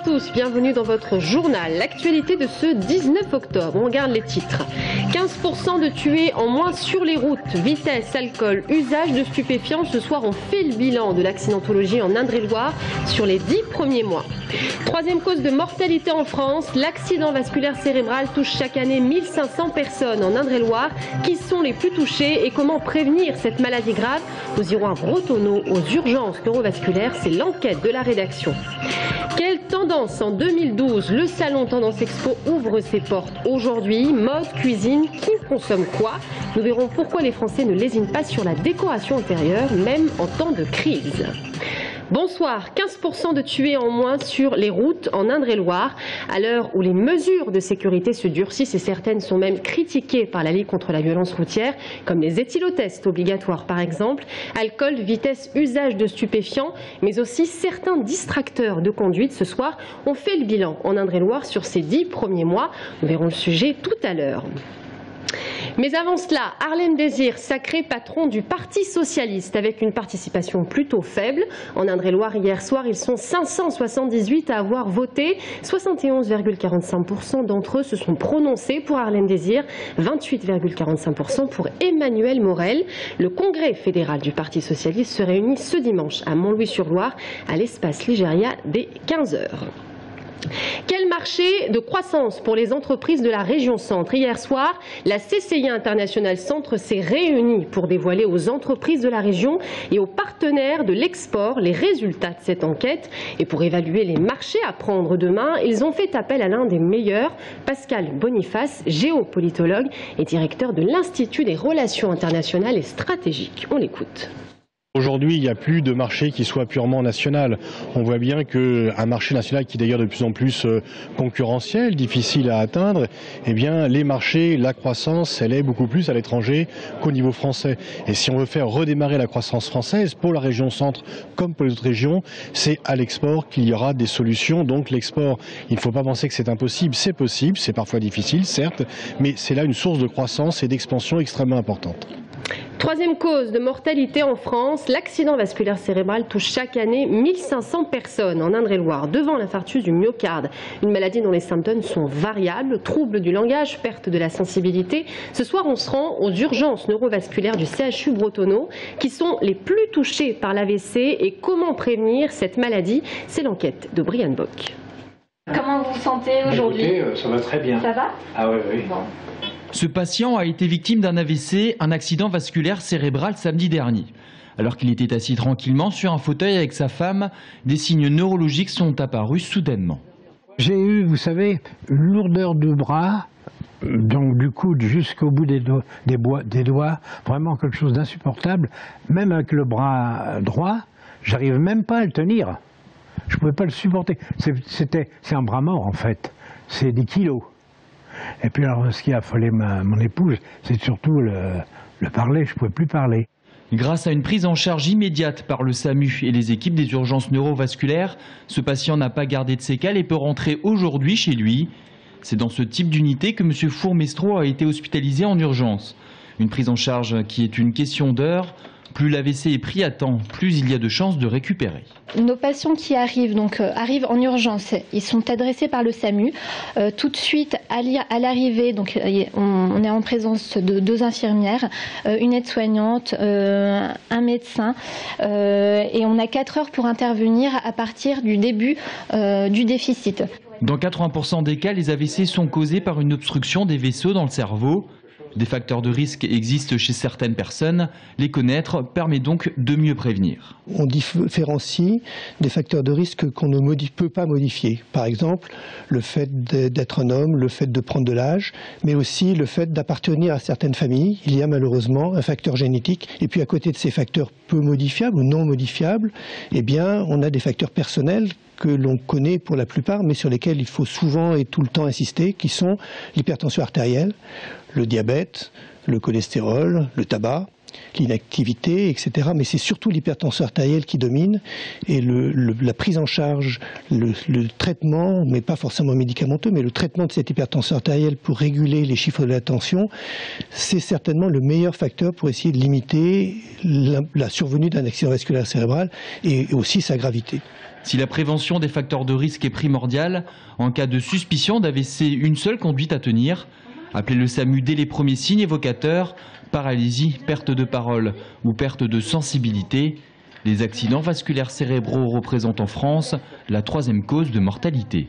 tous, bienvenue dans votre journal. L'actualité de ce 19 octobre, on regarde les titres. 15% de tués en moins sur les routes, vitesse, alcool, usage de stupéfiants. Ce soir, on fait le bilan de l'accidentologie en Indre-et-Loire sur les 10 premiers mois. Troisième cause de mortalité en France, l'accident vasculaire cérébral touche chaque année 1500 personnes en Indre-et-Loire. Qui sont les plus touchés et comment prévenir cette maladie grave? Nous irons à Bretonneau aux urgences neurovasculaires, c'est l'enquête de la rédaction. Quelle tendance en 2012? Le salon Tendance Expo ouvre ses portes aujourd'hui. Mode, cuisine, qui consomme quoi? Nous verrons pourquoi les Français ne lésinent pas sur la décoration intérieure, même en temps de crise. Bonsoir, 15% de tués en moins sur les routes en Indre-et-Loire. À l'heure où les mesures de sécurité se durcissent et certaines sont même critiquées par la Ligue contre la violence routière, comme les éthylotests obligatoires par exemple, alcool, vitesse, usage de stupéfiants, mais aussi certains distracteurs de conduite. Ce soir, on fait le bilan en Indre-et-Loire sur ces 10 premiers mois. Nous verrons le sujet tout à l'heure. Mais avant cela, Harlem Désir, sacré patron du Parti Socialiste, avec une participation plutôt faible. En Indre-et-Loire, hier soir, ils sont 578 à avoir voté. 71,45% d'entre eux se sont prononcés pour Harlem Désir, 28,45% pour Emmanuel Morel. Le congrès fédéral du Parti Socialiste se réunit ce dimanche à Montlouis-sur-Loire, à l'espace Ligéria, dès 15 h. Quel marché de croissance pour les entreprises de la région Centre? Hier soir, la CCI International Centre s'est réunie pour dévoiler aux entreprises de la région et aux partenaires de l'export les résultats de cette enquête. Et pour évaluer les marchés à prendre demain, ils ont fait appel à l'un des meilleurs, Pascal Boniface, géopolitologue et directeur de l'Institut des relations internationales et stratégiques. On l'écoute. Aujourd'hui, il n'y a plus de marché qui soit purement national. On voit bien qu'un marché national qui est d'ailleurs de plus en plus concurrentiel, difficile à atteindre, eh bien les marchés, la croissance, elle est beaucoup plus à l'étranger qu'au niveau français. Et si on veut faire redémarrer la croissance française pour la région centre comme pour les autres régions, c'est à l'export qu'il y aura des solutions. Donc l'export, il ne faut pas penser que c'est impossible, c'est parfois difficile, certes, mais c'est là une source de croissance et d'expansion extrêmement importante. Troisième cause de mortalité en France, l'accident vasculaire cérébral touche chaque année 1500 personnes en Indre-et-Loire, devant l'infarctus du myocarde, une maladie dont les symptômes sont variables, troubles du langage, perte de la sensibilité. Ce soir, on se rend aux urgences neurovasculaires du CHU Bretonneau, qui sont les plus touchés par l'AVC, et comment prévenir cette maladie? C'est l'enquête de Brian Bock. Comment vous vous sentez aujourd'hui? Ça va très bien. Ça va? Ah oui, oui. Bon. Ce patient a été victime d'un AVC, un accident vasculaire cérébral samedi dernier. Alors qu'il était assis tranquillement sur un fauteuil avec sa femme, des signes neurologiques sont apparus soudainement. J'ai eu, vous savez, une lourdeur du bras, donc du coude jusqu'au bout des doigts, vraiment quelque chose d'insupportable. Même avec le bras droit, j'arrive même pas à le tenir. Je ne pouvais pas le supporter. C'est un bras mort en fait, c'est des kilos. Et puis alors ce qui a affolé mon épouse, c'est surtout le parler, je ne pouvais plus parler. Grâce à une prise en charge immédiate par le SAMU et les équipes des urgences neurovasculaires, ce patient n'a pas gardé de séquelles et peut rentrer aujourd'hui chez lui. C'est dans ce type d'unité que M. Fourmestro a été hospitalisé en urgence. Une prise en charge qui est une question d'heure. Plus l'AVC est pris à temps, plus il y a de chances de récupérer. Nos patients qui arrivent arrivent en urgence. Ils sont adressés par le SAMU. Tout de suite, à l'arrivée, on est en présence de 2 infirmières, une aide-soignante, un médecin, et on a 4 heures pour intervenir à partir du début du déficit. Dans 80% des cas, les AVC sont causés par une obstruction des vaisseaux dans le cerveau. Des facteurs de risque existent chez certaines personnes. Les connaître permet donc de mieux prévenir. On différencie des facteurs de risque qu'on ne peut pas modifier. Par exemple, le fait d'être un homme, le fait de prendre de l'âge, mais aussi le fait d'appartenir à certaines familles. Il y a malheureusement un facteur génétique. Et puis à côté de ces facteurs peu modifiables ou non modifiables, eh bien, on a des facteurs personnels que l'on connaît pour la plupart, mais sur lesquels il faut souvent et tout le temps insister, qui sont l'hypertension artérielle, le diabète, le cholestérol, le tabac, l'inactivité, etc. Mais c'est surtout l'hypertension artérielle qui domine et la prise en charge, le traitement, mais pas forcément médicamenteux, mais le traitement de cette hypertension artérielle pour réguler les chiffres de la tension, c'est certainement le meilleur facteur pour essayer de limiter la survenue d'un accident vasculaire cérébral et aussi sa gravité. Si la prévention des facteurs de risque est primordiale, en cas de suspicion d'AVC, une seule conduite à tenir. Appelez le SAMU dès les premiers signes évocateurs, paralysie, perte de parole ou perte de sensibilité. Les accidents vasculaires cérébraux représentent en France la 3e cause de mortalité.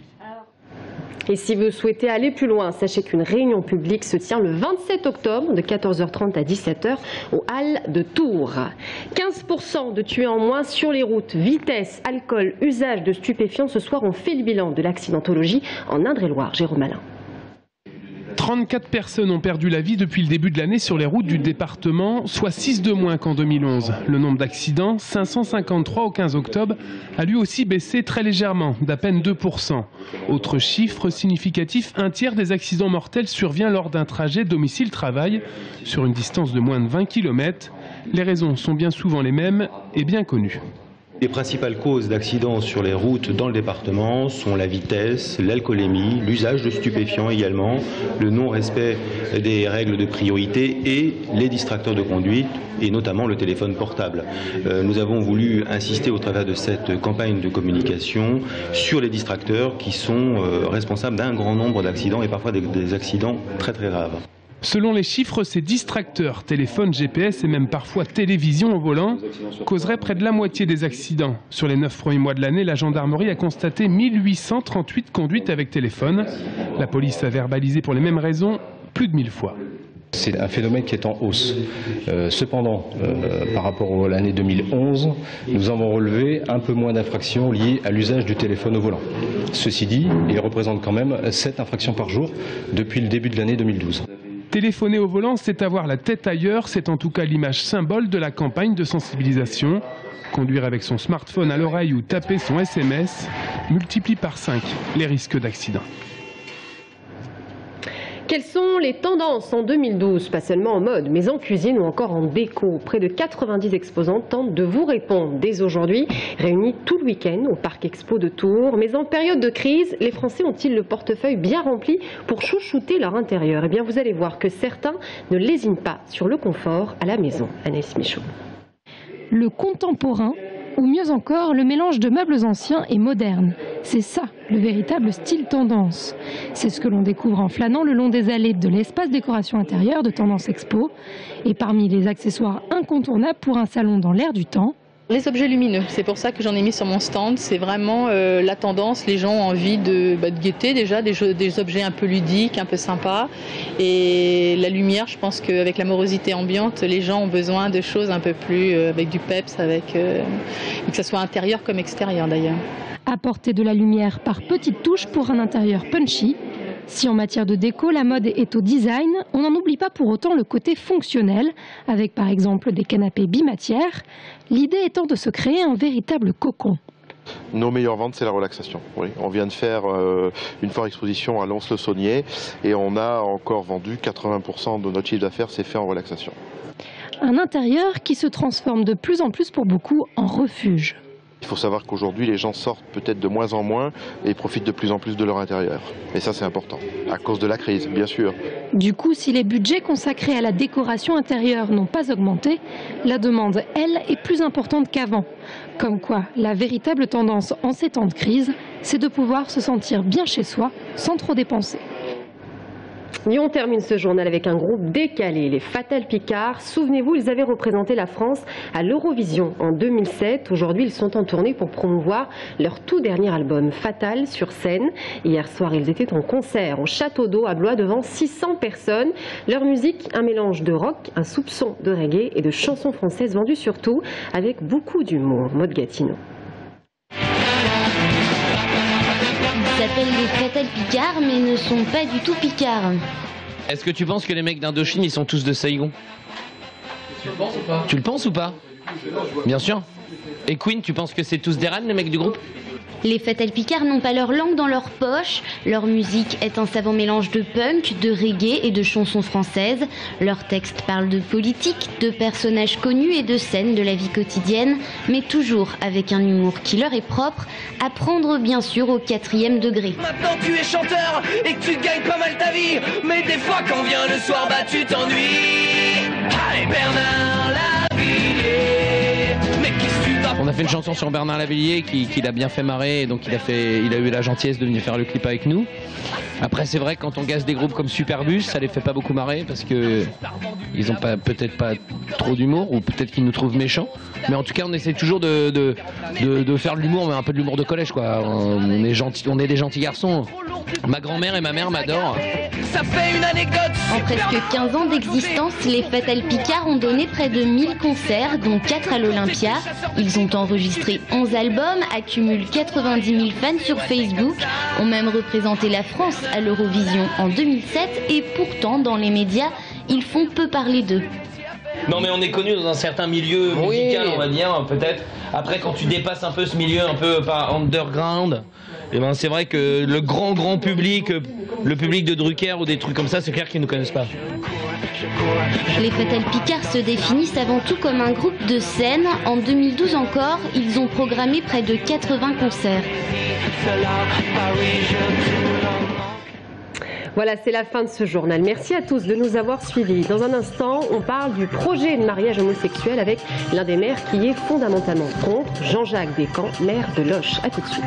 Et si vous souhaitez aller plus loin, sachez qu'une réunion publique se tient le 27 octobre de 14h30 à 17h aux Halles de Tours. 15% de tués en moins sur les routes. Vitesse, alcool, usage de stupéfiants. Ce soir, on fait le bilan de l'accidentologie en Indre-et-Loire. Jérôme Alain. 34 personnes ont perdu la vie depuis le début de l'année sur les routes du département, soit 6 de moins qu'en 2011. Le nombre d'accidents, 553 au 15 octobre, a lui aussi baissé très légèrement, d'à peine 2%. Autre chiffre significatif, un tiers des accidents mortels survient lors d'un trajet domicile-travail, sur une distance de moins de 20 km. Les raisons sont bien souvent les mêmes et bien connues. Les principales causes d'accidents sur les routes dans le département sont la vitesse, l'alcoolémie, l'usage de stupéfiants également, le non-respect des règles de priorité et les distracteurs de conduite et notamment le téléphone portable. Nous avons voulu insister au travers de cette campagne de communication sur les distracteurs qui sont responsables d'un grand nombre d'accidents et parfois des accidents très très graves. Selon les chiffres, ces distracteurs, téléphones, GPS et même parfois télévision au volant, causeraient près de la moitié des accidents. Sur les 9 premiers mois de l'année, la gendarmerie a constaté 1838 conduites avec téléphone. La police a verbalisé pour les mêmes raisons plus de 1000 fois. C'est un phénomène qui est en hausse. Cependant, par rapport à l'année 2011, nous avons relevé un peu moins d'infractions liées à l'usage du téléphone au volant. Ceci dit, il représente quand même 7 infractions par jour depuis le début de l'année 2012. Téléphoner au volant, c'est avoir la tête ailleurs, c'est en tout cas l'image symbole de la campagne de sensibilisation. Conduire avec son smartphone à l'oreille ou taper son SMS multiplie par 5 les risques d'accident. Quelles sont les tendances en 2012, pas seulement en mode, mais en cuisine ou encore en déco? Près de 90 exposants tentent de vous répondre dès aujourd'hui, réunis tout le week-end au Parc Expo de Tours. Mais en période de crise, les Français ont-ils le portefeuille bien rempli pour chouchouter leur intérieur? Eh bien, vous allez voir que certains ne lésinent pas sur le confort à la maison. Anaïs Michaud. Le contemporain, ou mieux encore, le mélange de meubles anciens et modernes. C'est ça, le véritable style tendance. C'est ce que l'on découvre en flânant le long des allées de l'espace décoration intérieure de Tendance Expo. Et parmi les accessoires incontournables pour un salon dans l'air du temps, les objets lumineux, c'est pour ça que j'en ai mis sur mon stand. C'est vraiment la tendance. Les gens ont envie de guetter déjà des objets un peu ludiques, un peu sympas. Et la lumière, je pense qu'avec la morosité ambiante, les gens ont besoin de choses un peu plus avec du peps, et que ça soit intérieur comme extérieur d'ailleurs. Apporter de la lumière par petites touches pour un intérieur punchy. Si en matière de déco, la mode est au design, on n'en oublie pas pour autant le côté fonctionnel, avec par exemple des canapés bimatières, l'idée étant de se créer un véritable cocon. Nos meilleures ventes, c'est la relaxation. Oui. On vient de faire une forte exposition à Lons-le-Saunier et on a encore vendu 80% de notre chiffre d'affaires, c'est fait en relaxation. Un intérieur qui se transforme de plus en plus pour beaucoup en refuge. Il faut savoir qu'aujourd'hui, les gens sortent peut-être de moins en moins et profitent de plus en plus de leur intérieur. Et ça, c'est important, à cause de la crise, bien sûr. Du coup, si les budgets consacrés à la décoration intérieure n'ont pas augmenté, la demande, elle, est plus importante qu'avant. Comme quoi, la véritable tendance en ces temps de crise, c'est de pouvoir se sentir bien chez soi, sans trop dépenser. Et on termine ce journal avec un groupe décalé, les Fatal Picard. Souvenez-vous, ils avaient représenté la France à l'Eurovision en 2007. Aujourd'hui, ils sont en tournée pour promouvoir leur tout dernier album, Fatal, sur scène. Hier soir, ils étaient en concert au Château d'Eau à Blois devant 600 personnes. Leur musique, un mélange de rock, un soupçon de reggae et de chansons françaises vendues surtout avec beaucoup d'humour. Maud Gatineau. Ils s'appellent les Fatal Picard mais ne sont pas du tout picards. Est-ce que tu penses que les mecs d'Indochine ils sont tous de Saigon? Tu le penses ou pas? Tu le penses ou pas? Bien sûr. Et Queen, tu penses que c'est tous des RAN les mecs du groupe? Les Fatal Picard n'ont pas leur langue dans leur poche. Leur musique est un savant mélange de punk, de reggae et de chansons françaises. Leurs textes parlent de politique, de personnages connus et de scènes de la vie quotidienne, mais toujours avec un humour qui leur est propre, à prendre bien sûr au 4e degré. Maintenant tu es chanteur et que tu gagnes pas mal ta vie, mais des fois quand vient le soir, bah tu t'ennuies. Allez Bernard Lavilliers, mais qu'est-ce que tu vas... On a fait une chanson sur Bernard Lavilliers qui l'a bien fait marrer, et donc il a eu la gentillesse de venir faire le clip avec nous. Après c'est vrai que quand on gaze des groupes comme Superbus, ça les fait pas beaucoup marrer parce que ils ont peut-être pas trop d'humour, ou peut-être qu'ils nous trouvent méchants. Mais en tout cas on essaie toujours de faire de l'humour, mais un peu de l'humour de collège quoi. On est des gentils garçons. Ma grand-mère et ma mère m'adorent. Ça fait une anecdote. En presque 15 ans d'existence, les Fatal Picard ont donné près de 1000 concerts, dont 4 à l'Olympia. Ils ont enregistré 11 albums, accumulent 90 000 fans sur Facebook, ont même représenté la France à l'Eurovision en 2007 et pourtant dans les médias, ils font peu parler d'eux. Non mais on est connu dans un certain milieu musical, on va dire, peut-être. Après quand tu dépasses un peu ce milieu un peu underground, et ben c'est vrai que le grand public, le public de Drucker ou des trucs comme ça, c'est clair qu'ils ne nous connaissent pas. Les Fatal Picard se définissent avant tout comme un groupe de scène. En 2012 encore, ils ont programmé près de 80 concerts. Voilà, c'est la fin de ce journal. Merci à tous de nous avoir suivis. Dans un instant, on parle du projet de mariage homosexuel avec l'un des maires qui est fondamentalement contre, Jean-Jacques Descamps, maire de Loches. À tout de suite.